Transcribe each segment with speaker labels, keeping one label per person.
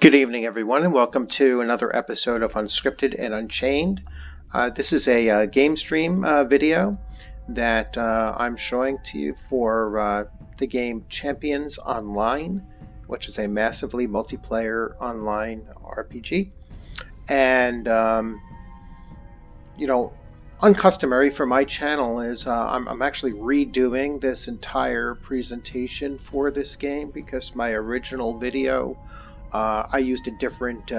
Speaker 1: Good evening, everyone, and welcome to another episode of Unscripted and Unchained. This is a game stream video that I'm showing to you for the game Champions Online, which is a massively multiplayer online RPG. And, uncustomary for my channel is I'm actually redoing this entire presentation for this game because my original video I used a different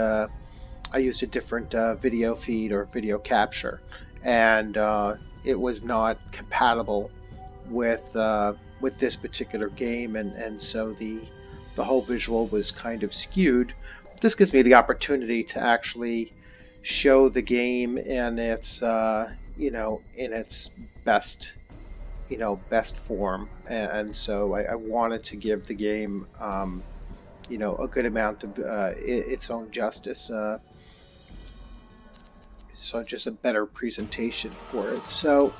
Speaker 1: video feed or video capture, and it was not compatible with this particular game, and so the whole visual was kind of skewed. This gives me the opportunity to actually show the game in its in its best best form, and so I wanted to give the game a good amount of its own justice. So just a better presentation for it. So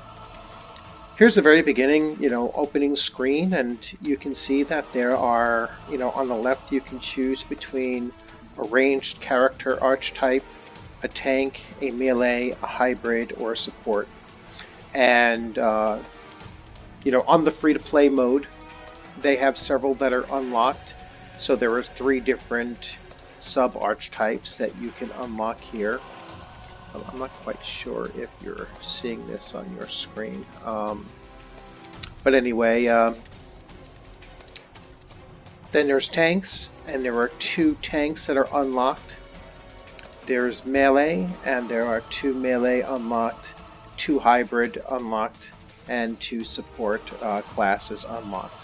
Speaker 1: here's the very beginning, opening screen, and you can see that there are, on the left you can choose between a ranged character archetype, a tank, a melee, a hybrid, or a support. And on the free-to-play mode, they have several that are unlocked. So there are 3 different sub-archetypes that you can unlock here. I'm not quite sure if you're seeing this on your screen. But anyway, then there's tanks, and there are 2 tanks that are unlocked. There's melee, and there are 2 melee unlocked, 2 hybrid unlocked, and 2 support classes unlocked.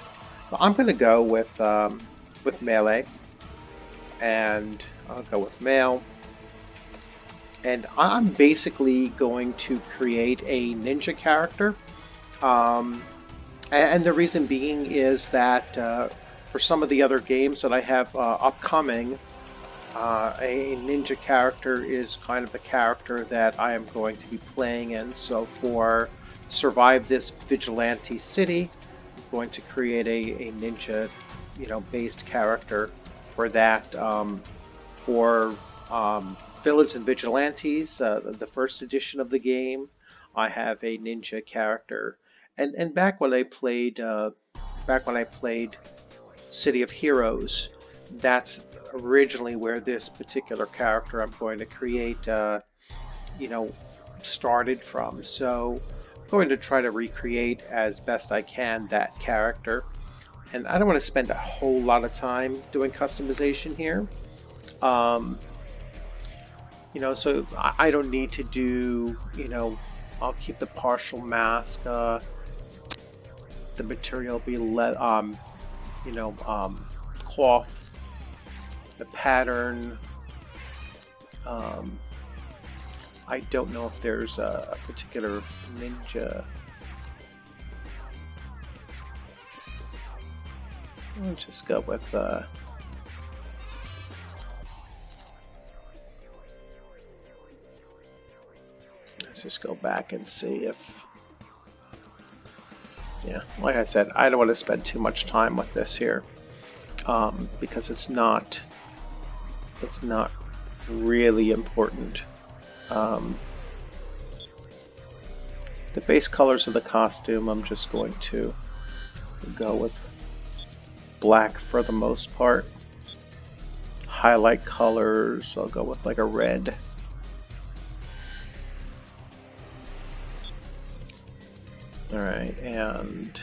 Speaker 1: So I'm going to go with melee, and I'll go with male, and I'm basically going to create a ninja character, and the reason being is that for some of the other games that I have upcoming, a ninja character is kind of the character that I am going to be playing in. So for Survive This Vigilante City, I'm going to create a ninja based character for that. For Villains and Vigilantes, the first edition of the game, I have a ninja character. And back when I played City of Heroes, that's originally where this particular character I'm going to create started from. So I'm going to try to recreate as best I can that character. And I don't want to spend a whole lot of time doing customization here. So I don't need to do, I'll keep the partial mask, the material be cloth, the pattern. I don't know if there's a particular ninja. I'll just go with let's just go back and see if, yeah, like I said, I don't want to spend too much time with this here because it's not really important. The base colors of the costume, I'm just going to go with black for the most part. Highlight colors, I'll go with like a red. Alright, and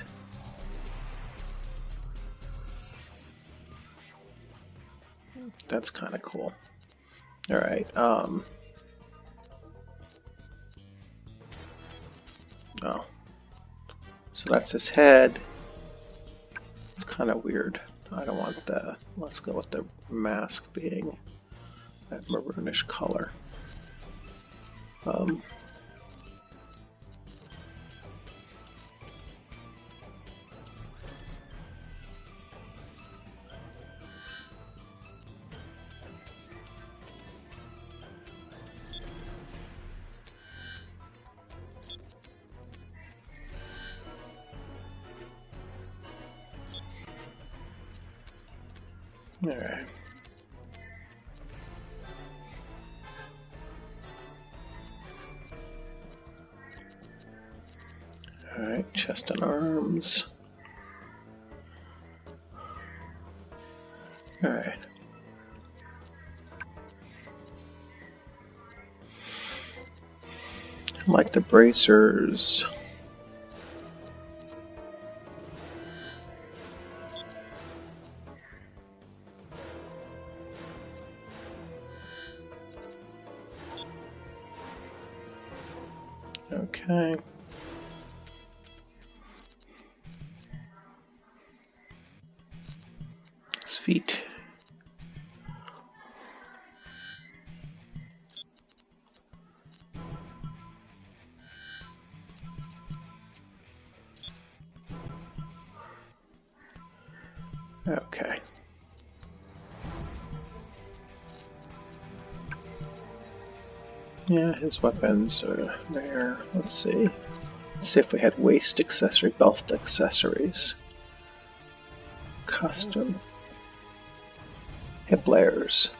Speaker 1: that's kind of cool. Alright, oh. So that's his head. It's kind of weird. I don't want the, let's go with the mask being that maroonish color. Alright. Chest and arms. Alright. Like the bracers. Okay. His feet. Okay. Yeah, his weapons are there. Let's see. Let's see if we had waist accessory, belt accessories. Custom. Hip layers.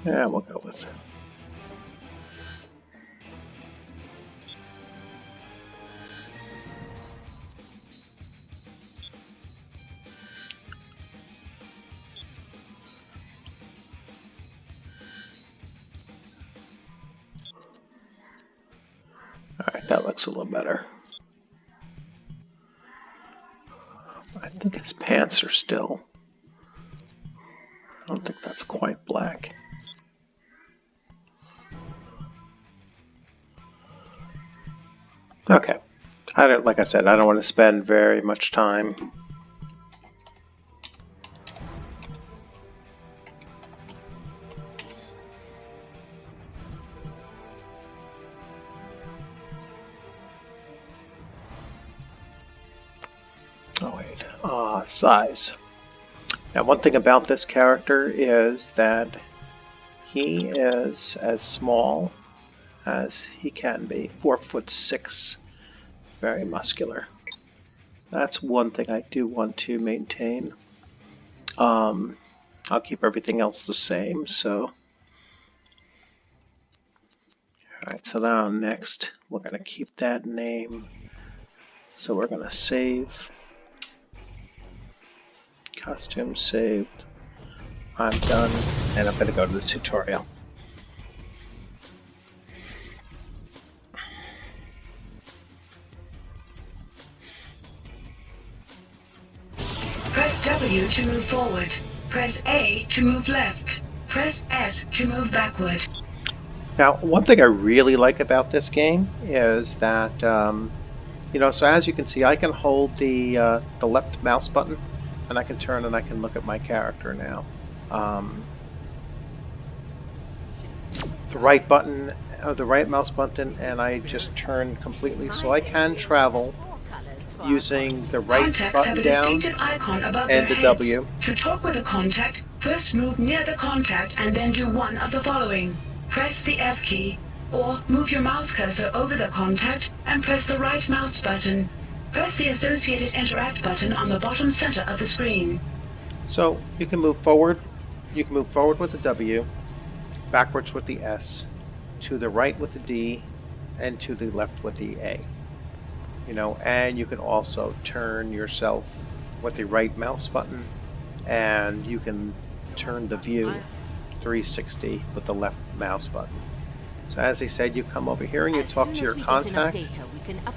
Speaker 1: Yeah, we'll go with it. Alright, that looks a little better. I think his pants are still. I don't think that's quite black. Okay. Like I said, I don't want to spend very much time. Oh wait, size. Now one thing about this character is that he is as small as he can be. 4'6", very muscular. That's one thing I do want to maintain. I'll keep everything else the same, so. Alright, so now next we're going to keep that name. So we're going to save. Costume saved. I'm done, and I'm going to go to the tutorial.
Speaker 2: Press W to move forward. Press A to move left. Press S to move backward.
Speaker 1: Now, one thing I really like about this game is that, so as you can see, I can hold the left mouse button, and I can turn and I can look at my character now. The right button, the right mouse button, and I just turn completely, so I can travel using the right button down and the W.
Speaker 2: To talk with a contact, first move near the contact and then do one of the following. Press the F key, or move your mouse cursor over the contact and press the right mouse button. Press the associated Interact button on the bottom center of the screen.
Speaker 1: So you can move forward. You can move forward with the W, backwards with the S, to the right with the D, and to the left with the A. And you can also turn yourself with the right mouse button, and you can turn the view 360 with the left mouse button. So as I said, you come over here and you talk to your contact.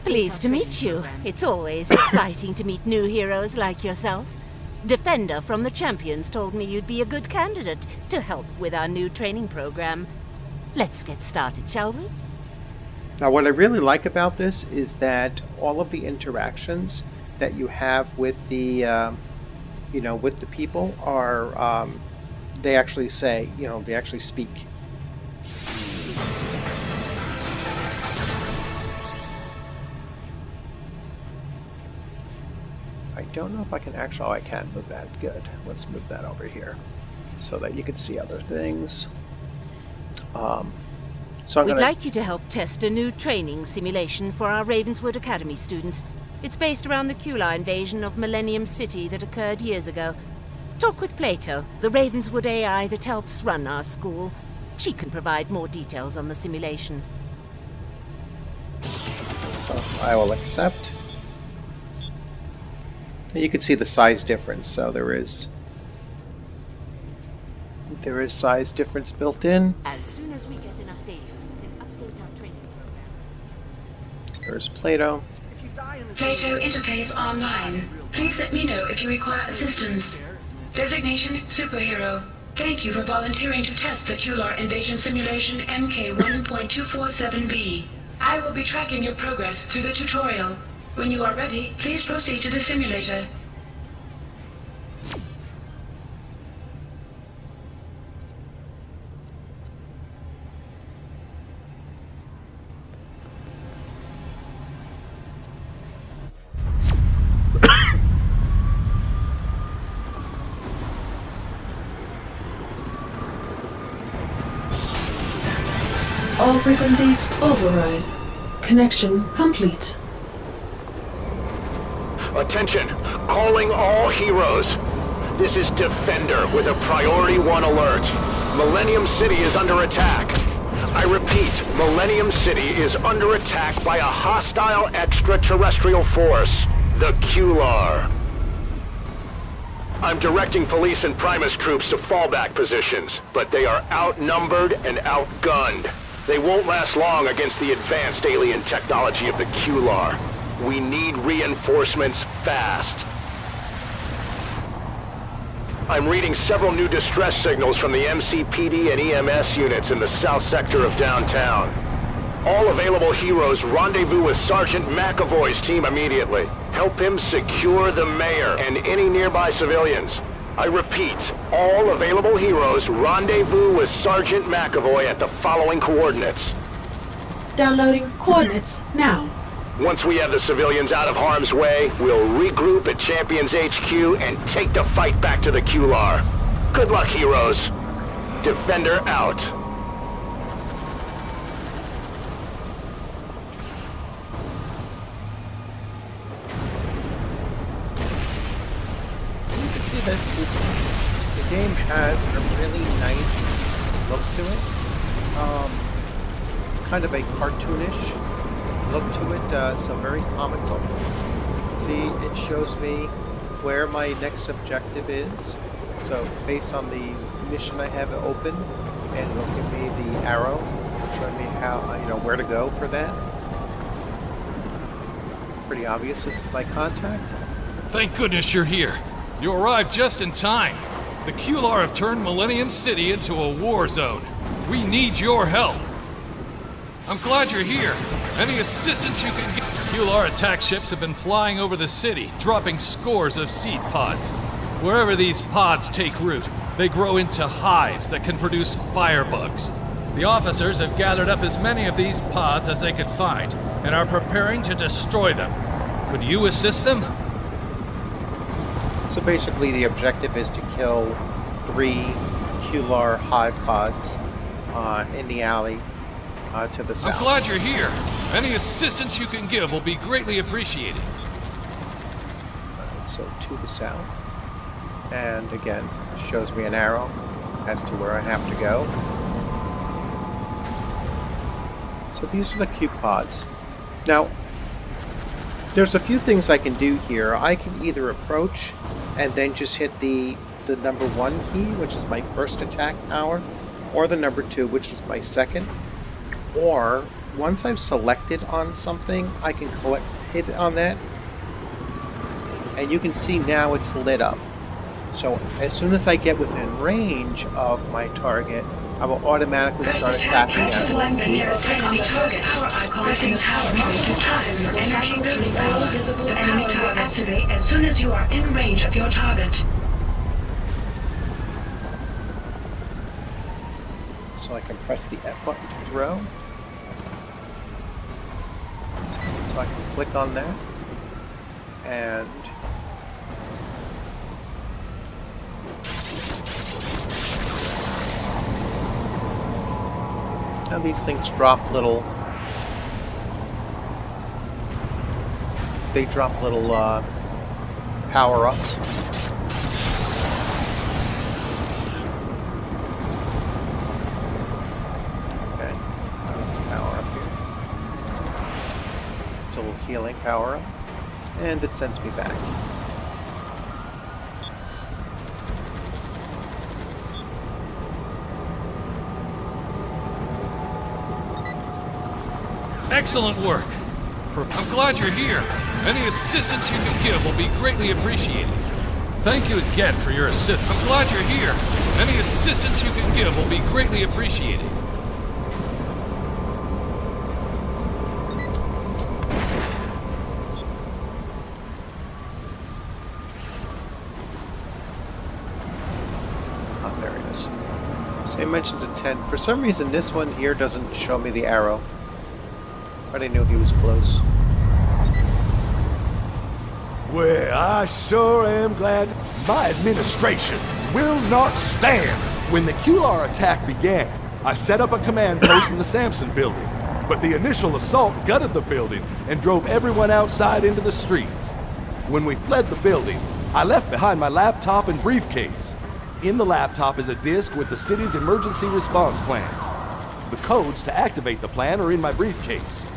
Speaker 3: Pleased to meet you. It's always exciting to meet new heroes like yourself. Defender from the Champions told me you'd be a good candidate to help with our new training program. Let's get started, shall we?
Speaker 1: Now, what I really like about this is that all of the interactions that you have with the, with the people are, they actually say, they actually speak. I don't know if I can actually, I can move that. Good. Let's move that over here so that you can see other things.
Speaker 3: We'd like you to help test a new training simulation for our Ravenswood Academy students. It's based around the Kular invasion of Millennium City that occurred years ago. Talk with Plato, the Ravenswood AI that helps run our school. She can provide more details on the simulation.
Speaker 1: So I will accept. You can see the size difference, so there is size difference built in.
Speaker 3: As soon as we get enough data, we can update our training program.
Speaker 1: There's Plato.
Speaker 2: Plato interface online. Please let me know if you require assistance. Designation Superhero. Thank you for volunteering to test the Kular invasion simulation MK1.247B. I will be tracking your progress through the tutorial. When you are ready, please proceed to the simulator.
Speaker 4: All frequencies override. Connection complete.
Speaker 5: Attention! Calling all heroes. This is Defender with a Priority 1 alert. Millennium City is under attack. I repeat, Millennium City is under attack by a hostile extraterrestrial force, the Kular. I'm directing police and Primus troops to fallback positions, but they are outnumbered and outgunned. They won't last long against the advanced alien technology of the Kular. We need reinforcements fast. I'm reading several new distress signals from the MCPD and EMS units in the south sector of downtown. All available heroes rendezvous with Sergeant McAvoy's team immediately. Help him secure the mayor and any nearby civilians. I repeat, all available heroes rendezvous with Sergeant McAvoy at the following coordinates.
Speaker 4: Downloading coordinates now.
Speaker 5: Once we have the civilians out of harm's way, we'll regroup at Champions HQ and take the fight back to the Kular. Good luck, heroes. Defender out.
Speaker 1: You can see that the game has a really nice look to it. It's kind of a cartoonish look to it, so very comical. See, it shows me where my next objective is. So based on the mission I have open, and it'll give me the arrow, showing me how, where to go for that. Pretty obvious. This is my contact.
Speaker 6: Thank goodness you're here. You arrived just in time. The Kular have turned Millennium City into a war zone. We need your help. I'm glad you're here. Any assistance you can get? Kular attack ships have been flying over the city, dropping scores of seed pods. Wherever these pods take root, they grow into hives that can produce firebugs. The officers have gathered up as many of these pods as they could find, and are preparing to destroy them. Could you assist them?
Speaker 1: So basically the objective is to kill 3 Kular hive pods in the alley to the south.
Speaker 6: I'm glad you're here. Any assistance you can give will be greatly appreciated.
Speaker 1: So to the south. And again, shows me an arrow as to where I have to go. So these are the cube pods. Now, there's a few things I can do here. I can either approach and then just hit the number 1 key, which is my first attack power, or the number 2, which is my second. Or, once I've selected on something, I can hit on that, and you can see now it's lit up. So as soon as I get within range of my target, I will automatically start attacking
Speaker 2: Press
Speaker 1: them.
Speaker 2: select the nearest enemy target. Power icon. Pressing power key 2 times. Energy 3 power. Visible enemy target. Activate as soon as you are in range of your target.
Speaker 1: So I can press the F button to throw. So I can click on that. And now these things drop little, they drop little power-ups. Okay, power up here. It's a little healing power up, and it sends me back.
Speaker 6: Excellent work. I'm glad you're here. Any assistance you can give will be greatly appreciated. Thank you again for your assistance. I'm glad you're here. Any assistance you can give will be greatly appreciated.
Speaker 1: Oh, there it is. So it mentions a 10. For some reason, this one here doesn't show me the arrow. But I knew he was close.
Speaker 7: Well, I sure am glad my administration will not stand. When the QLR attack began, I set up a command post in the Sampson building. But the initial assault gutted the building and drove everyone outside into the streets. When we fled the building, I left behind my laptop and briefcase. In the laptop is a disk with the city's emergency response plan. The codes to activate the plan are in my briefcase.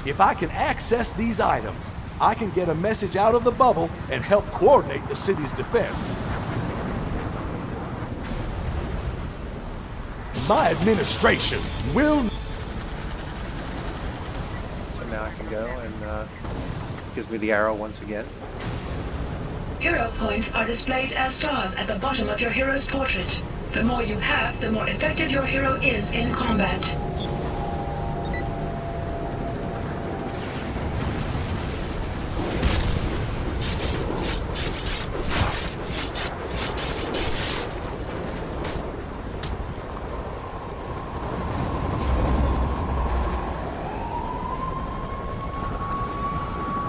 Speaker 7: If I can access these items, I can get a message out of the bubble and help coordinate the city's defense. My administration will...
Speaker 1: So now I can go and gives me the arrow once again.
Speaker 2: Hero points are displayed as stars at the bottom of your hero's portrait. The more you have, the more effective your hero is in combat.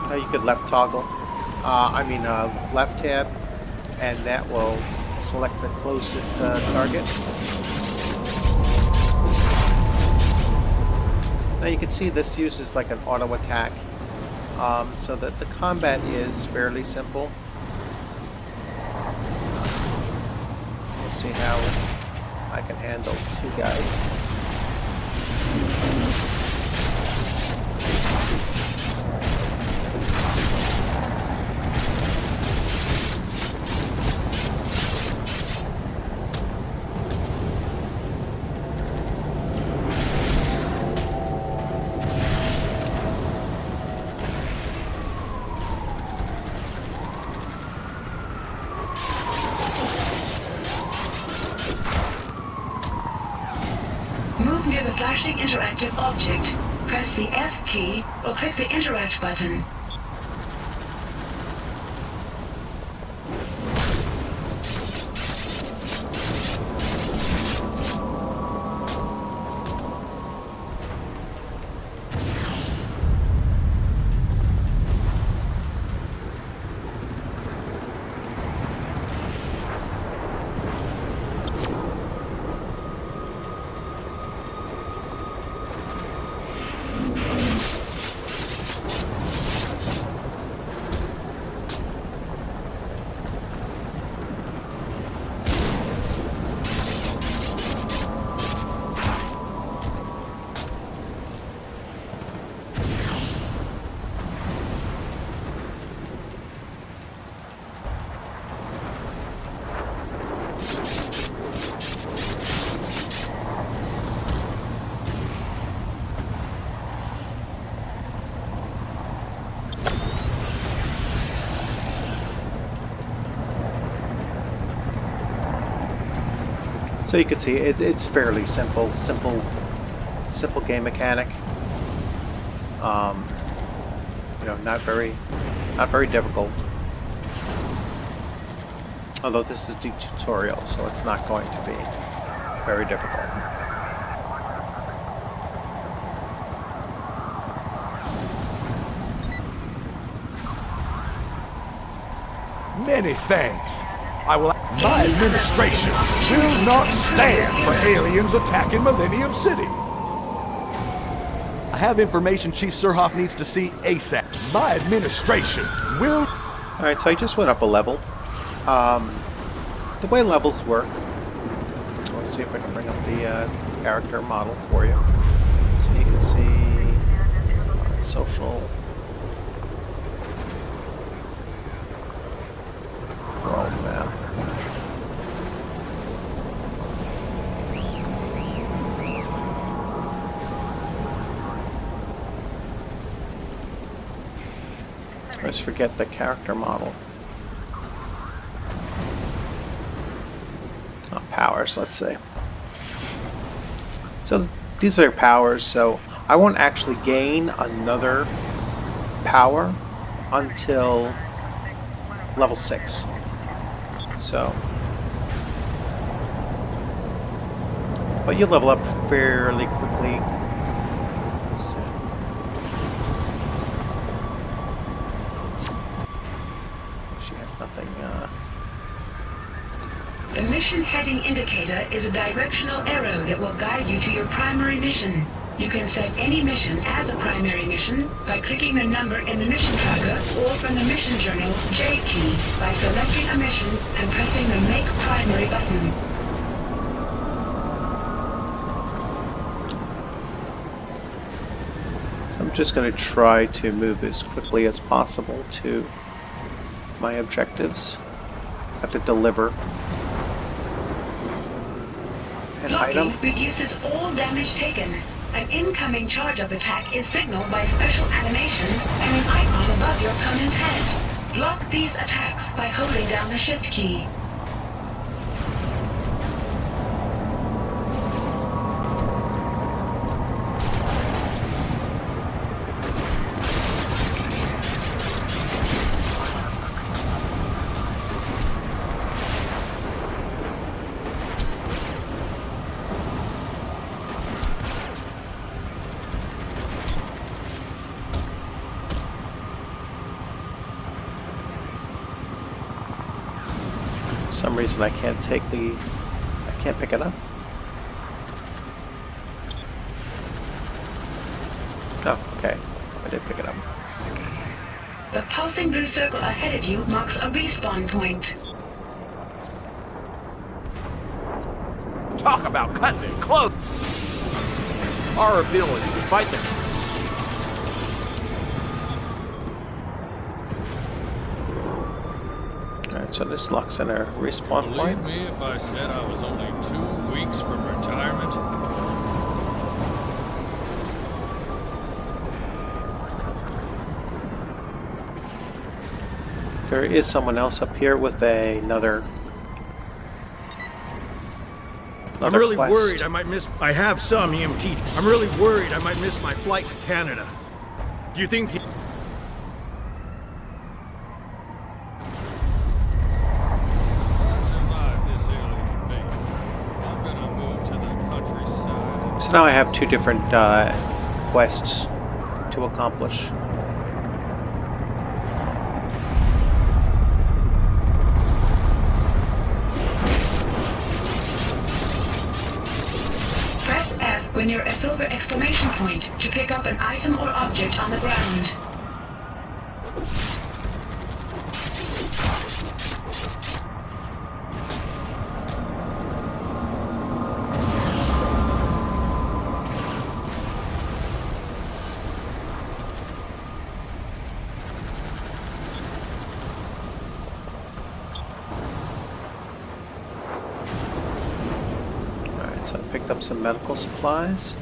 Speaker 1: Now you could left toggle. Left tab, and that will select the closest target. Now you can see this uses like an auto attack, so that the combat is fairly simple. We'll see how I can handle two guys.
Speaker 2: Move near the flashing interactive object. Press the F key or click the Interact button.
Speaker 1: So you can see it's fairly simple game mechanic. You know, not very difficult. Although this is the tutorial, so it's not going to be very difficult.
Speaker 7: Many thanks. My administration will not stand for aliens attacking Millennium City. I have information Chief Surhoff needs to see ASAP. My administration will...
Speaker 1: Alright, so I just went up a level. The way levels work, let's see if I can bring up the character model for you. So you can see social world map. I always forget the character model. Powers, let's say. So these are powers, so I won't actually gain another power until level 6. So, but you level up fairly quickly. Let's see. She has nothing.
Speaker 2: The mission heading indicator is a directional arrow that will guide you to your primary mission. You can set any mission as a primary mission by clicking the number in the mission tracker or from the mission journal J key by selecting a mission and pressing the Make Primary button.
Speaker 1: So I'm just going to try to move as quickly as possible to my objectives. I have to deliver an item.
Speaker 2: Blocking reduces all damage taken. An incoming charge-up attack is signaled by special animations and an icon above your opponent's head. Block these attacks by holding down the Shift key.
Speaker 1: For some reason I can't pick it up. Oh, okay. I did pick it up.
Speaker 2: The pulsing blue circle ahead of you marks a respawn point.
Speaker 8: Talk about cutting it close. Our ability to fight the...
Speaker 1: Alright, so this locks in a respawn point.
Speaker 6: Believe me if I said I was only 2 weeks from retirement.
Speaker 1: There is someone else up here with another
Speaker 8: I'm really
Speaker 1: quest.
Speaker 8: worried I might miss... I have some EMT. I'm really worried I might miss my flight to Canada. Do you think...
Speaker 1: So now I have 2 different quests to accomplish.
Speaker 2: Press F when near a silver exclamation point to pick up an item or object on the ground.
Speaker 1: So I picked up some medical supplies.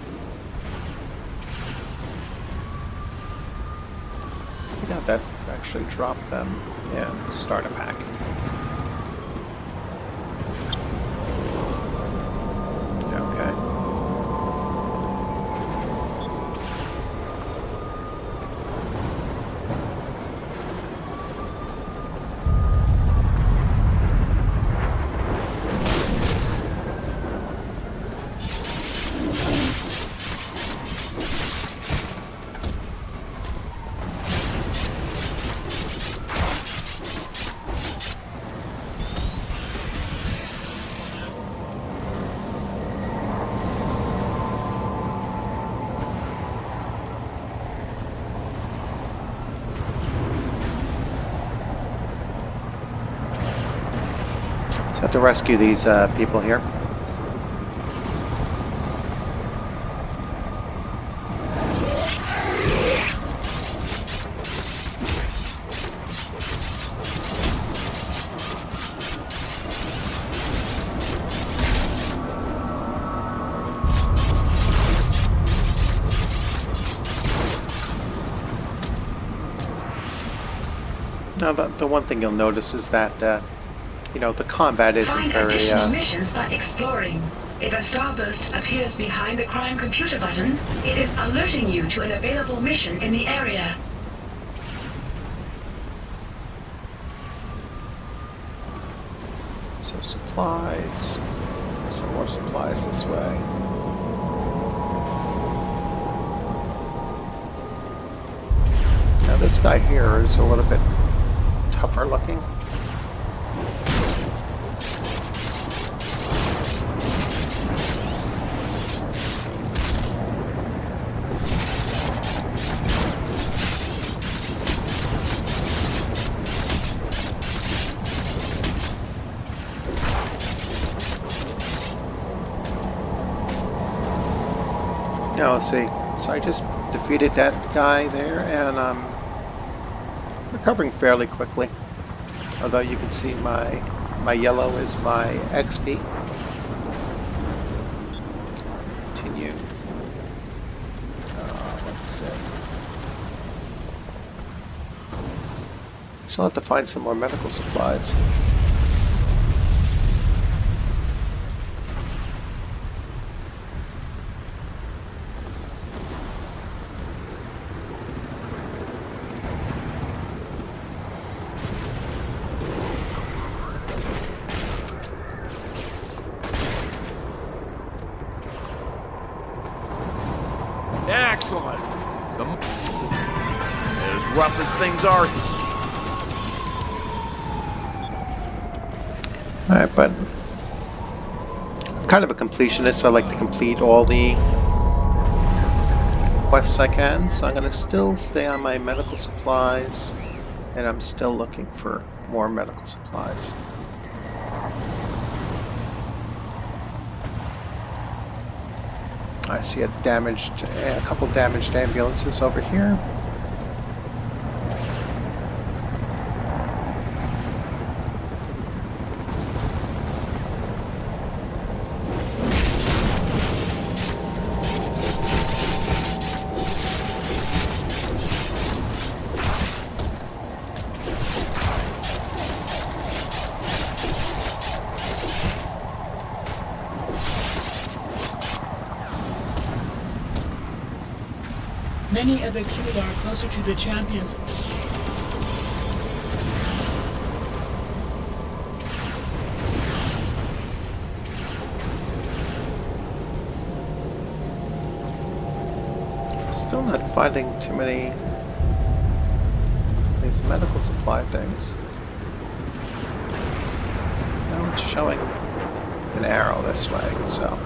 Speaker 1: Yeah, that actually dropped them. Yeah, starter pack. So I have to rescue these people here. Now, the one thing you'll notice is that, you know, the combat isn't
Speaker 2: Find
Speaker 1: very...
Speaker 2: additional missions by exploring. If a starburst appears behind the crime computer button, it is alerting you to an available mission in the area.
Speaker 1: So supplies. Some more supplies this way. Now this guy here is a little bit tougher looking. Now let's see. So I just defeated that guy there, and I'm recovering fairly quickly. Although you can see my yellow is my XP. Continue. Let's see. Still have to find some more medical supplies.
Speaker 9: Excellent. As rough as things are.
Speaker 1: Alright, but I'm kind of a completionist. I like to complete all the quests I can, so I'm going to still stay on my medical supplies, and I'm still looking for more medical supplies. I see a couple damaged ambulances over here.
Speaker 10: Many other Kular closer to the champions.
Speaker 1: Still not finding too many of these medical supply things. Now it's showing an arrow this way, so.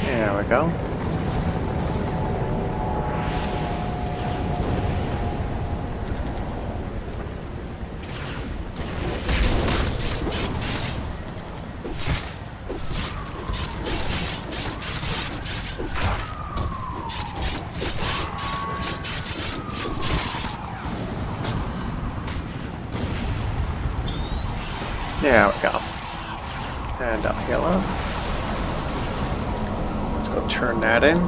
Speaker 1: There we go. There we go. And up heal up. Let's go turn that in.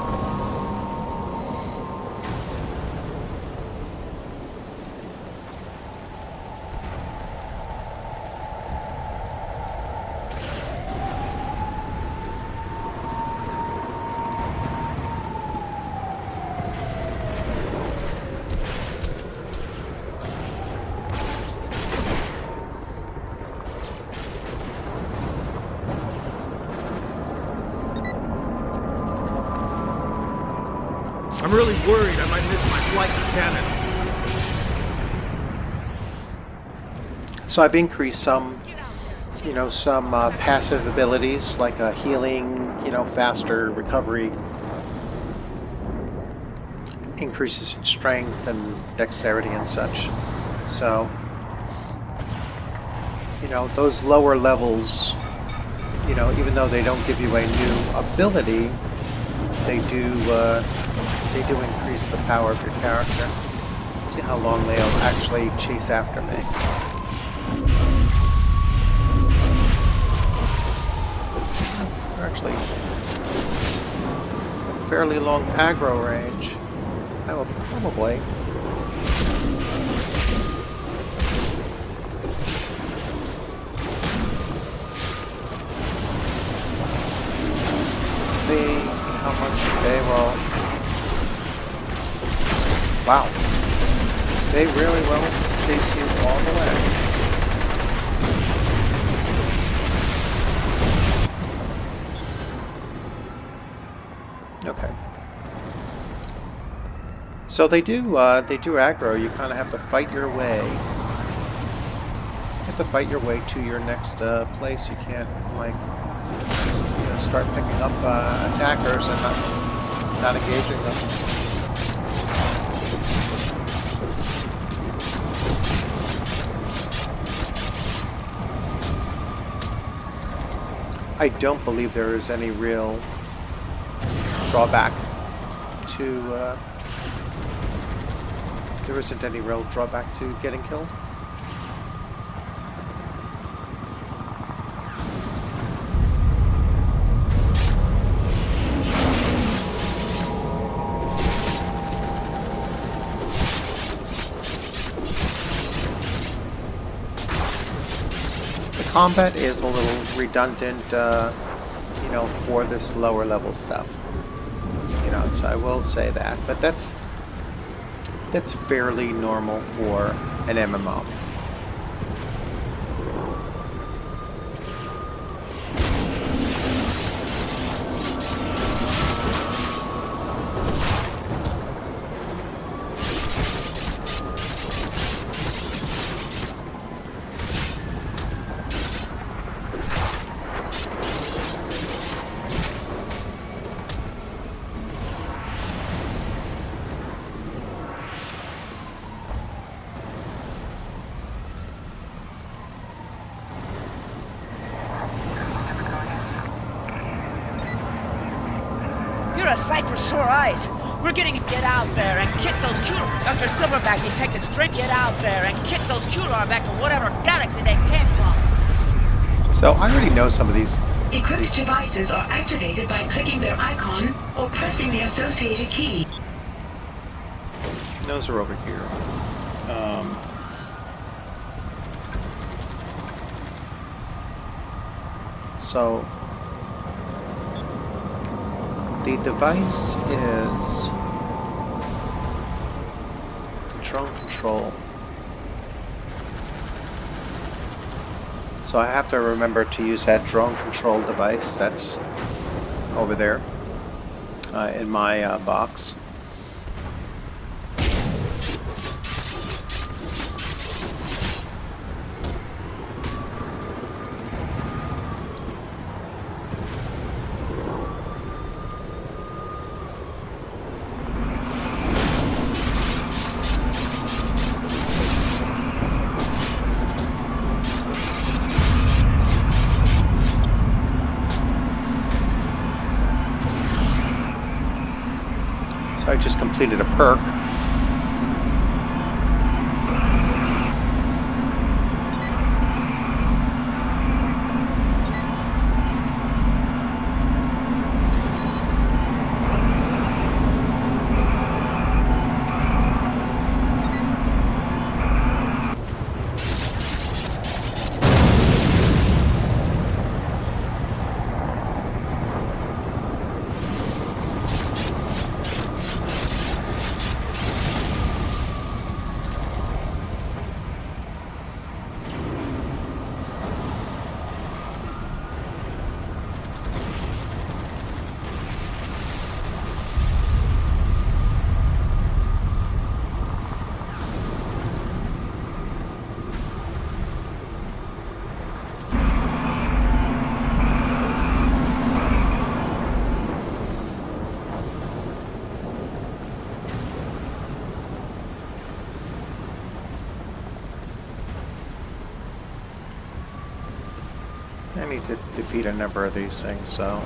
Speaker 8: I'm really worried I might miss my flight to Canada.
Speaker 1: So I've increased some, some passive abilities like healing, faster recovery, increases in strength and dexterity and such. So, those lower levels, even though they don't give you a new ability, they do increase the power of your character. Let's see how long they'll actually chase after me. They're actually a fairly long aggro range. I will probably. See how much they will. Wow. They really will chase you all the way. Okay. So they do aggro. You kind of have to fight your way. You have to fight your way to your next place. You can't start picking up attackers and not engaging them. I don't believe there is any real drawback to. There isn't any real drawback to getting killed. The combat is a little redundant, for this lower level stuff. So I will say that, but that's fairly normal for an MMO.
Speaker 11: A sight for sore eyes. We're getting get out there and kick those Kular. Dr. Silverback detected straight. Get out there and kick those Kular back to whatever galaxy they came from.
Speaker 1: So I already know some of these.
Speaker 2: Equipped devices are activated by clicking their icon or pressing the associated key.
Speaker 1: Those are over here. So the device is drone control. So I have to remember to use that drone control device that's over there in my box. I just completed a perk. I need to defeat a number of these things, so...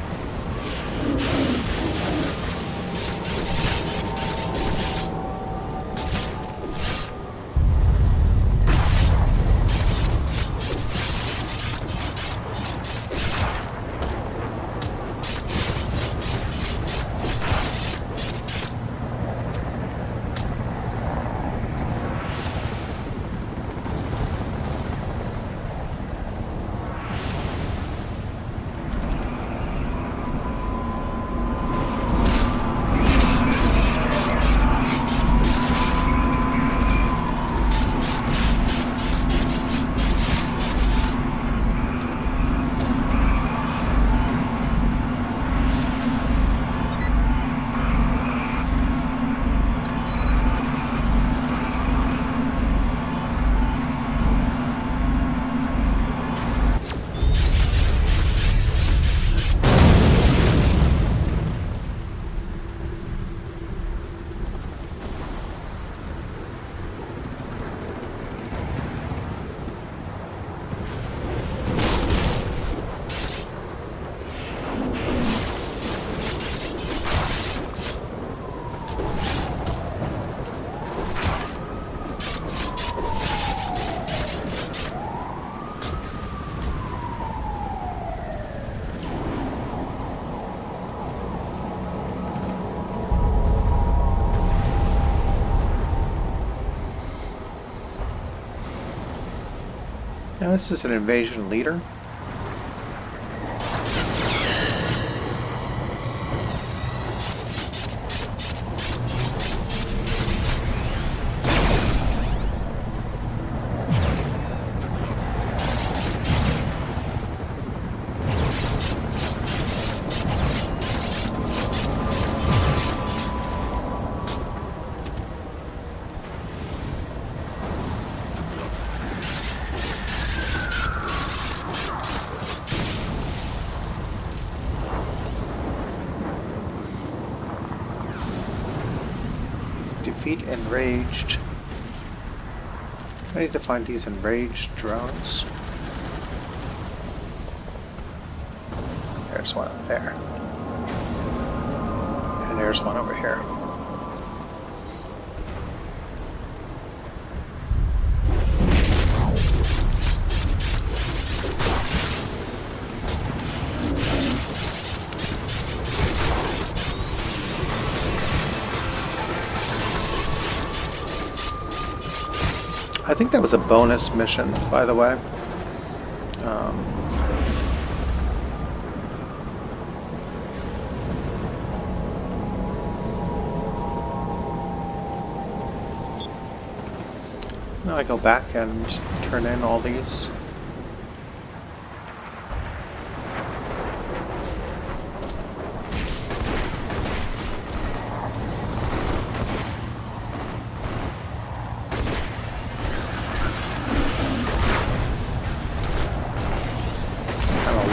Speaker 1: Now this is an invasion leader. Defeat enraged. I need to find these enraged drones. There's one up there. And there's one over here. I think that was a bonus mission, by the way. Now I go back and turn in all these.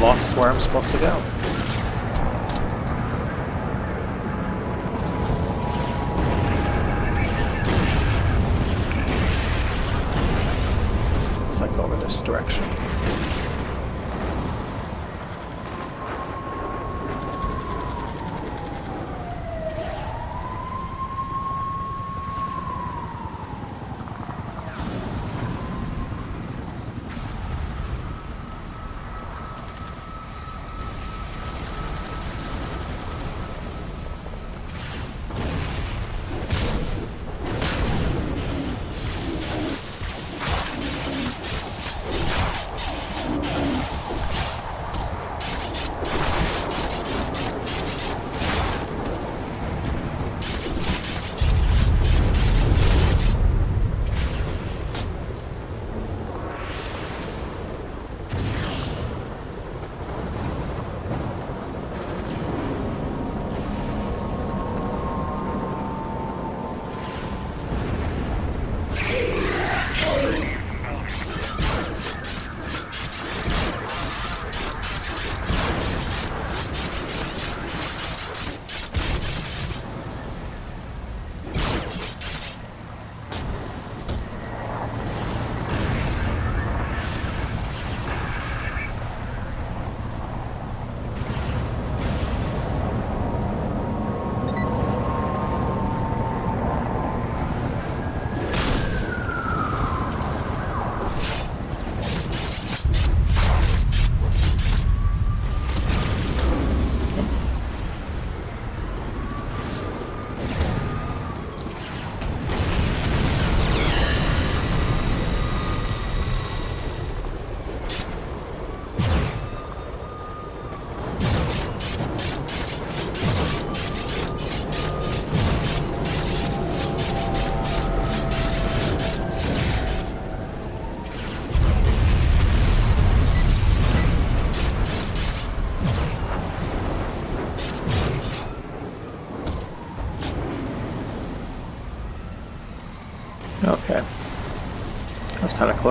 Speaker 1: Lost where I'm supposed to go. Looks like over this direction.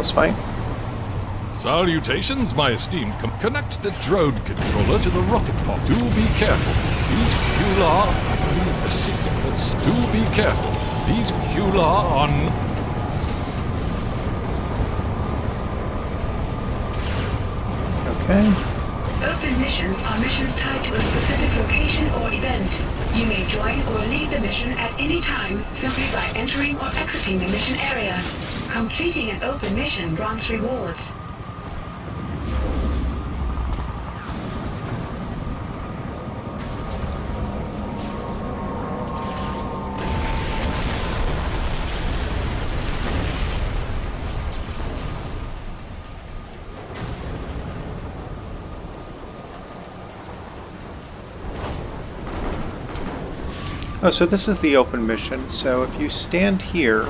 Speaker 1: close fight.
Speaker 6: Salutations, my esteemed. Connect the drone controller to the rocket pod. Do be careful. These Kular, I believe the signals. Do be careful. These Kular on.
Speaker 1: Okay.
Speaker 2: Open missions are missions tied to a specific location or event. You may join or leave the mission at any time simply by entering or exiting the mission area. Completing an open mission grants rewards.
Speaker 1: Oh, so this is the open mission. So if you stand here,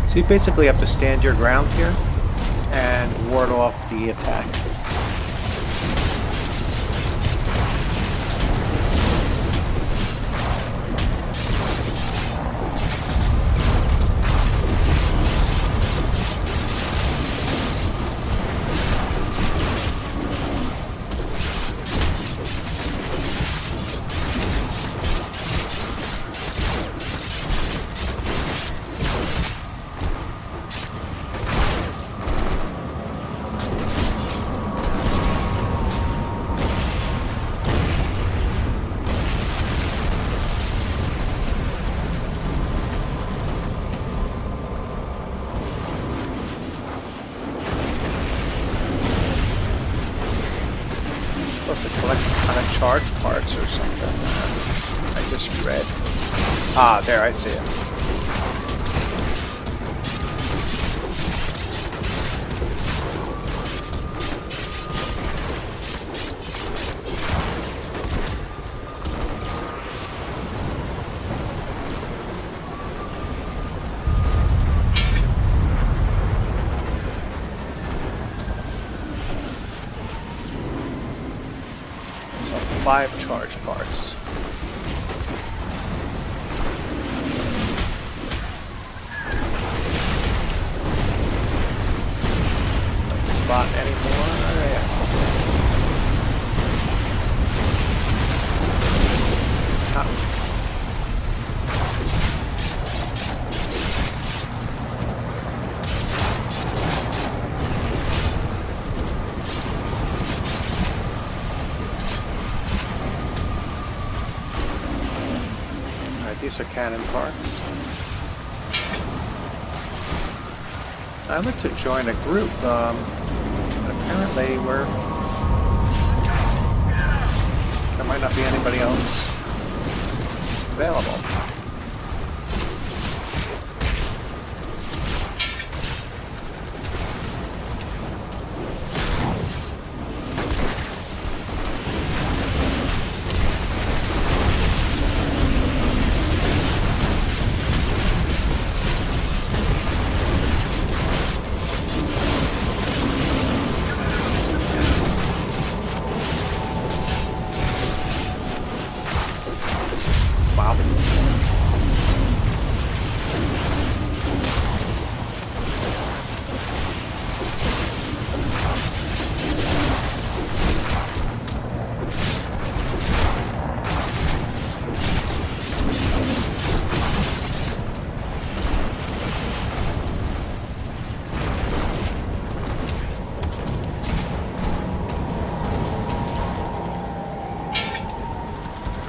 Speaker 1: so you basically have to stand your ground here and ward off the attack. Supposed to collect some kind of charge parts or something. I just read. Ah, there, I see it. So 5 charge parts. Let's spot any more. Yes. Ah. These are cannon parts. I'd like to join a group. Apparently there might not be anybody else available.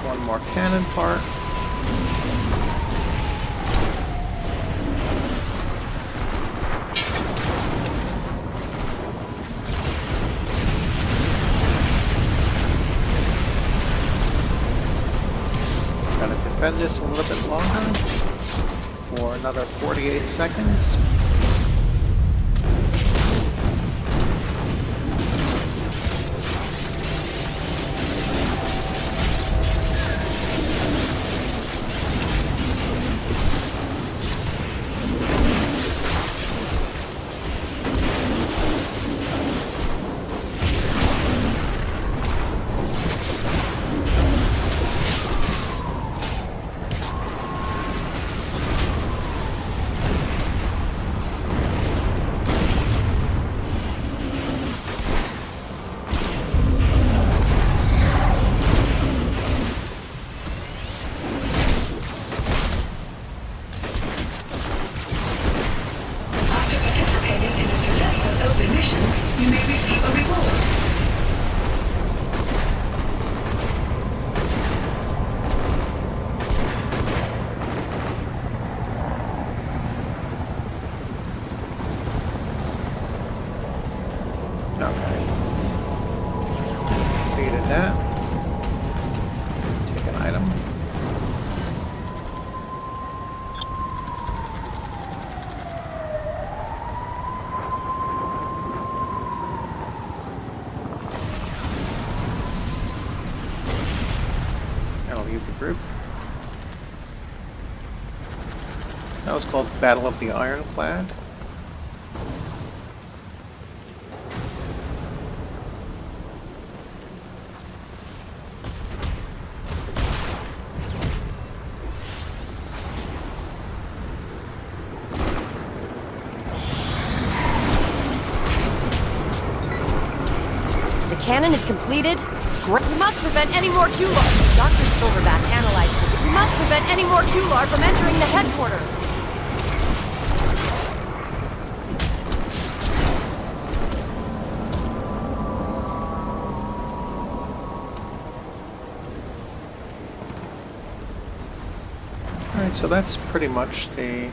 Speaker 1: One more cannon part. Gotta suspend this a little bit longer for another 48 seconds. Group. That was called Battle of the Ironclad.
Speaker 12: The cannon is completed. Great. We must prevent any more Q-Lar. Dr. Silverback analyzed it. We must prevent any more Q-Lar from entering the headquarters.
Speaker 1: Alright, so that's pretty much the...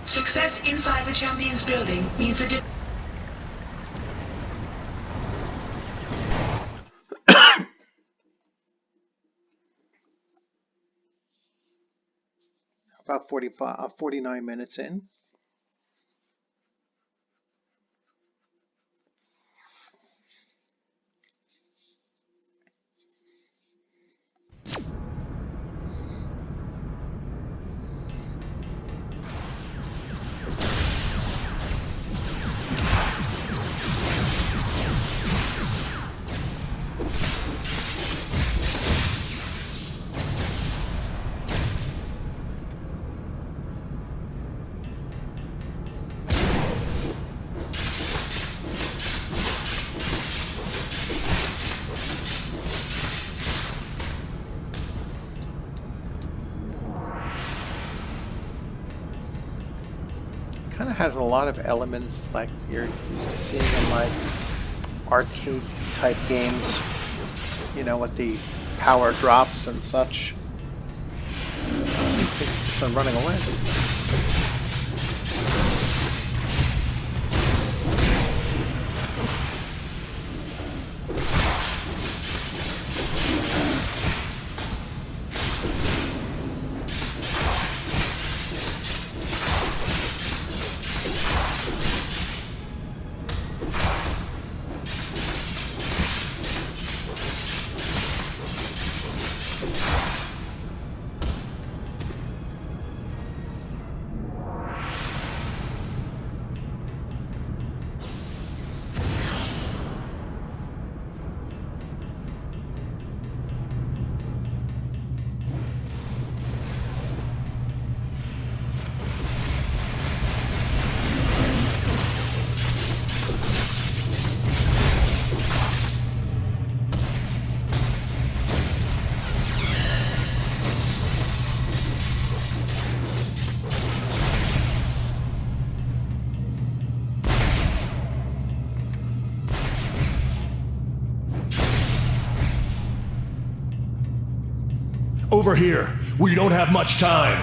Speaker 2: Success inside the Champions building means the...
Speaker 1: About 49 minutes in. Kind of has a lot of elements like you're used to seeing in like arcade type games, you know, with the power drops and such. Just running away.
Speaker 7: Over here. We don't have much time.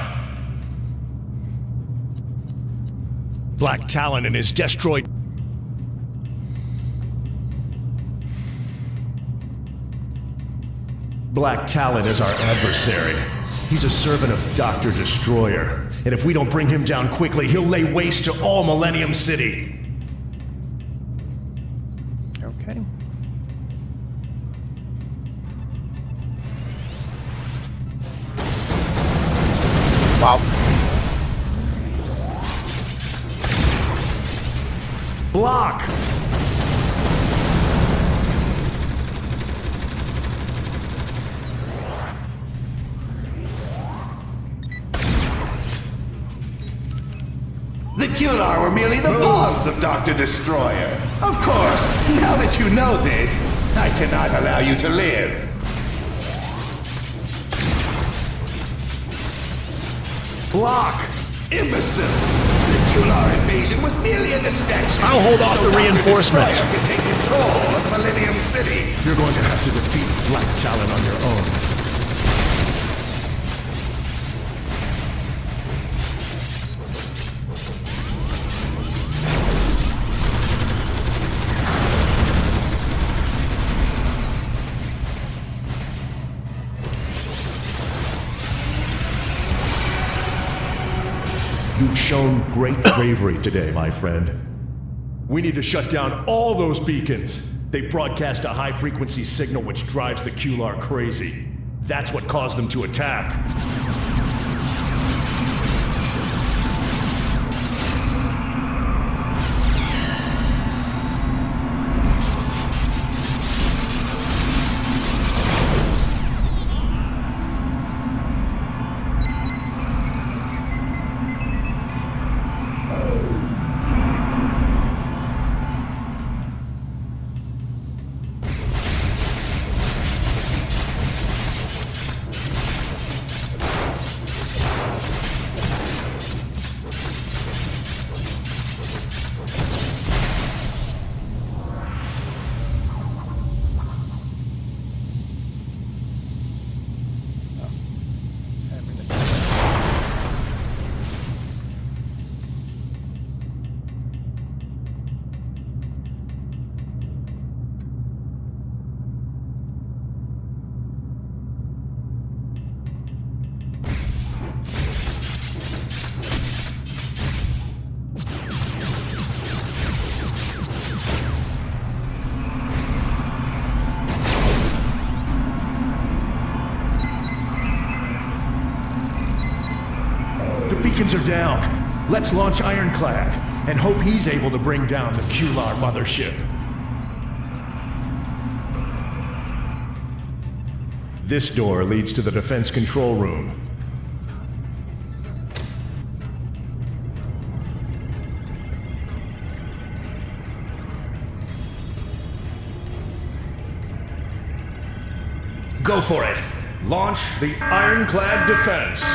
Speaker 7: Black Talon and his destroyed... Black Talon is our adversary.
Speaker 13: He's a servant of Dr. Destroyer, and if we don't bring him down quickly, he'll lay waste to all Millennium City.
Speaker 1: Okay. Wow.
Speaker 13: Block!
Speaker 14: The Kular were merely the pawns of Dr. Destroyer. Of course, now that you know this, I cannot allow you to live.
Speaker 13: Block!
Speaker 14: Imbecile! The Kular invasion was merely a distraction.
Speaker 13: I'll hold off
Speaker 14: so
Speaker 13: the reinforcements.
Speaker 14: Dr. Destroyer can take control of Millennium City.
Speaker 13: You're going to have to defeat Black Talon on your own. You've shown great bravery today, my friend. We need to shut down all those beacons. They broadcast a high-frequency signal which drives the Kular crazy. That's what caused them to attack. Beacons are down. Let's launch Ironclad and hope he's able to bring down the Kular mothership. This door leads to the defense control room. Go for it. Launch the Ironclad defense.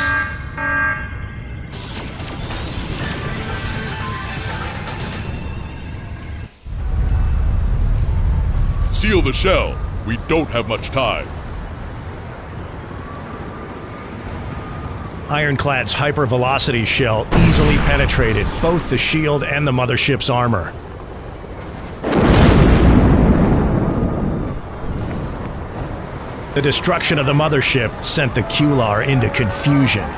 Speaker 15: Seal the shell. We don't have much time.
Speaker 13: Ironclad's hypervelocity shell easily penetrated both the shield and the mothership's armor. The destruction of the mothership sent the Kular into confusion.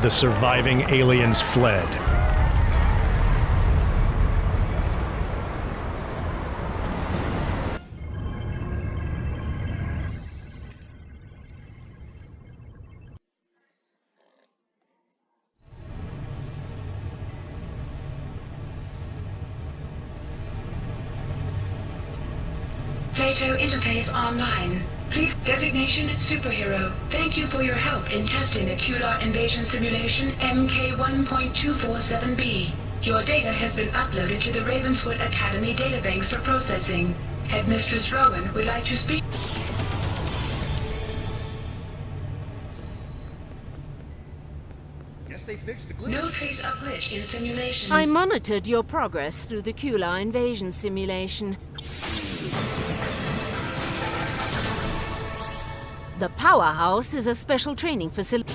Speaker 13: The surviving aliens fled.
Speaker 2: Plato interface online. Please, designation superhero. Thank you for your help in testing the Kular invasion simulation MK1.247B. Your data has been uploaded to the Ravenswood Academy databanks for processing. Headmistress Rowan would like to speak. No trace of glitch in simulation.
Speaker 3: I monitored your progress through the Kular invasion simulation. The powerhouse is a special training facility.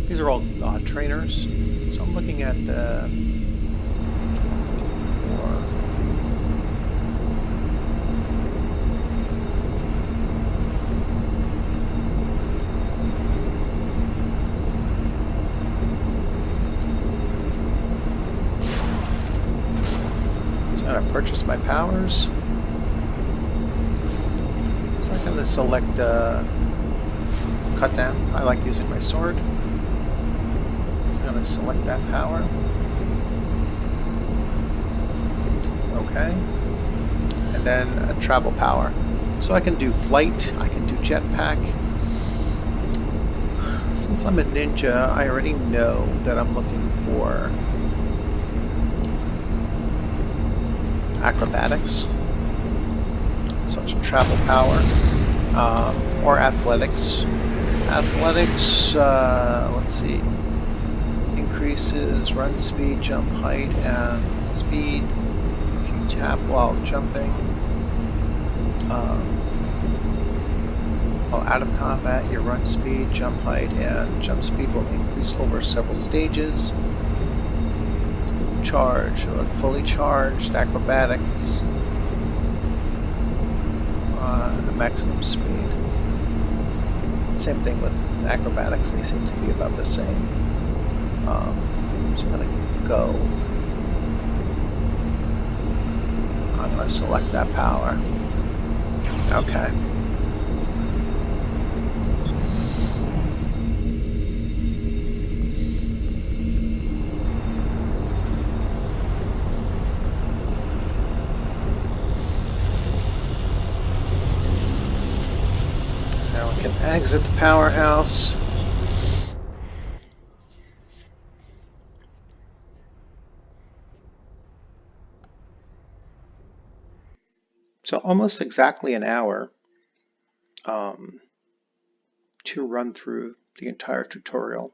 Speaker 1: These are all trainers. So I'm looking at purchase my powers. So I'm going to select cut down. I like using my sword. I'm going to select that power. Okay. And then a travel power. So I can do flight, I can do jetpack. Since I'm a ninja, I already know that I'm looking for acrobatics, so it's travel power, or athletics. Athletics, let's see, increases run speed, jump height, and speed if you tap while jumping. While out of combat, your run speed, jump height, and jump speed will increase over several stages. Charge, or fully charged, acrobatics, maximum speed. Same thing with acrobatics, they seem to be about the same. So I'm going to go. I'm going to select that power. Okay. Exit the powerhouse. So almost exactly an hour to run through the entire tutorial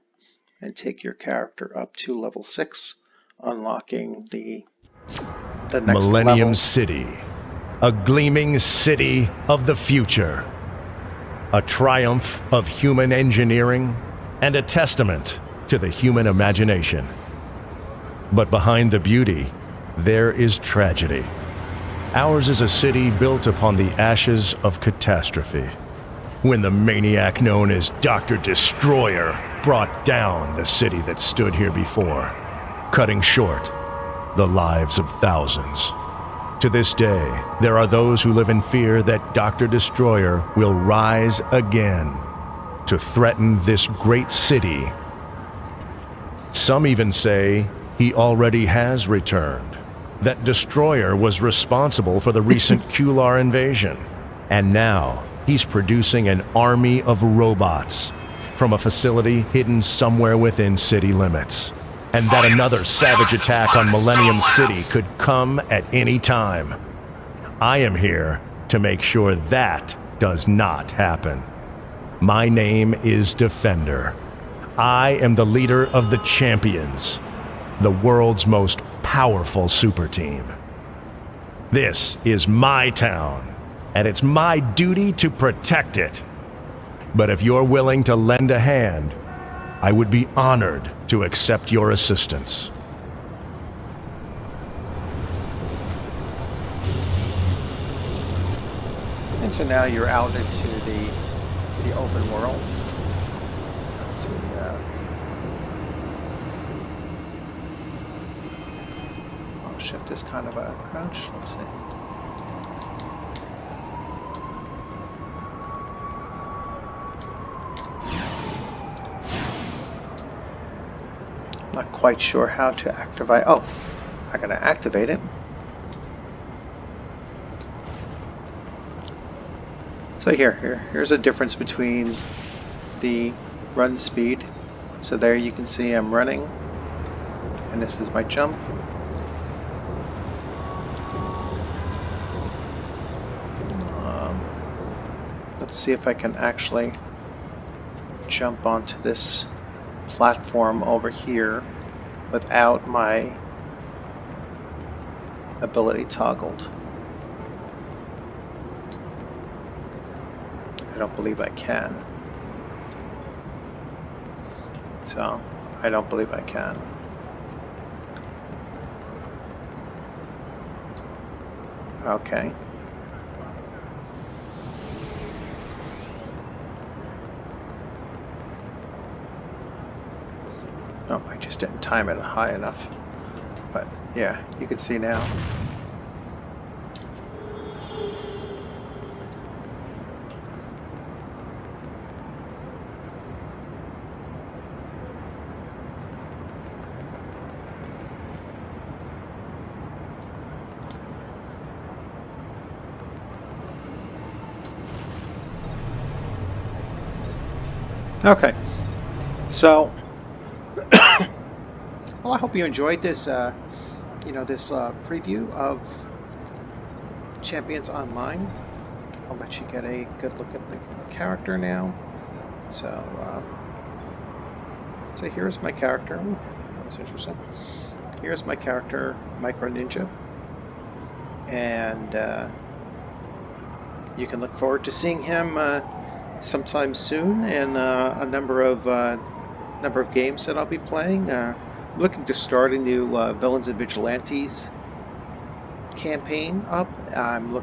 Speaker 1: and take your character up to level 6, unlocking the next
Speaker 13: Millennium
Speaker 1: level.
Speaker 13: City, a gleaming city of the future. A triumph of human engineering and a testament to the human imagination. But behind the beauty, there is tragedy. Ours is a city built upon the ashes of catastrophe. When the maniac known as Dr. Destroyer brought down the city that stood here before, cutting short the lives of thousands. To this day, there are those who live in fear that Dr. Destroyer will rise again to threaten this great city. Some even say he already has returned, that Destroyer was responsible for the recent Kular invasion, and now he's producing an army of robots from a facility hidden somewhere within city limits. And that another savage attack on Millennium City could come at any time. I am here to make sure that does not happen. My name is Defender. I am the leader of the Champions, the world's most powerful super team. This is my town, and it's my duty to protect it. But if you're willing to lend a hand, I would be honored to accept your assistance.
Speaker 1: And so now you're out into the open world. Let's see. Oh, shift is kind of a crouch. Let's see. Not quite sure how to activate. Oh, I'm going to activate it. So here's a difference between the run speed. So there you can see I'm running, and this is my jump. Let's see if I can actually jump onto this platform over here without my ability toggled. I don't believe I can. So I don't believe I can. Okay. Oh, I just didn't time it high enough. But yeah, you can see now. Okay, so well, I hope you enjoyed this, this preview of Champions Online. I'll let you get a good look at the character now. So, so here's my character. Ooh, that's interesting. Here's my character, Micro Ninja, and you can look forward to seeing him sometime soon in a number of games that I'll be playing. I'm looking to start a new Villains and Vigilantes campaign up. I'm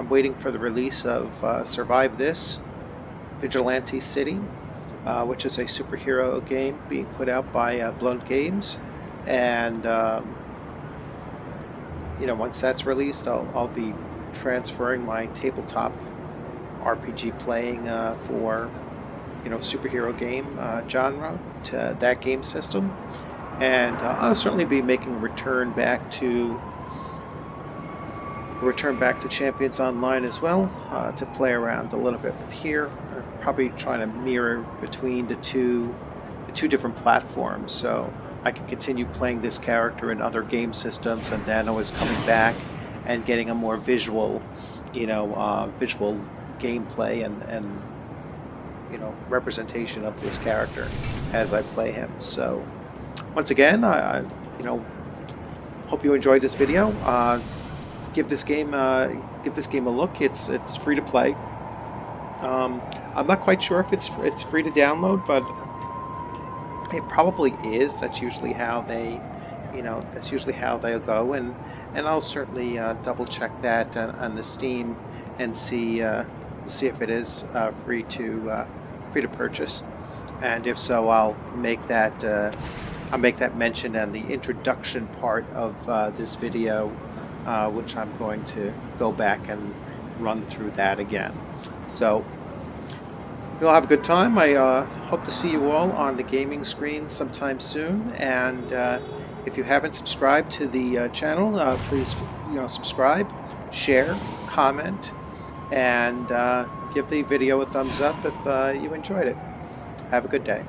Speaker 1: waiting for the release of Survive This, Vigilante City, which is a superhero game being put out by Blown Games, and once that's released, I'll be transferring my tabletop RPG playing for superhero game genre to that game system, and I'll certainly be making a return back to Champions Online as well, to play around a little bit with here. Probably trying to mirror between the two different platforms, so I can continue playing this character in other game systems, and then always coming back and getting a more visual gameplay and representation of this character as I play him. So once again, I hope you enjoyed this video. Give this game a look. It's free to play. I'm not quite sure if it's free to download, but it probably is. That's usually how they go, and I'll certainly double check that on the Steam and see if it is free to purchase, and if so, I'll make that mention in the introduction part of this video, which I'm going to go back and run through that again. So you'll have a good time. I hope to see you all on the gaming screen sometime soon, and if you haven't subscribed to the channel, please subscribe, share, comment, and give the video a thumbs up if you enjoyed it. Have a good day.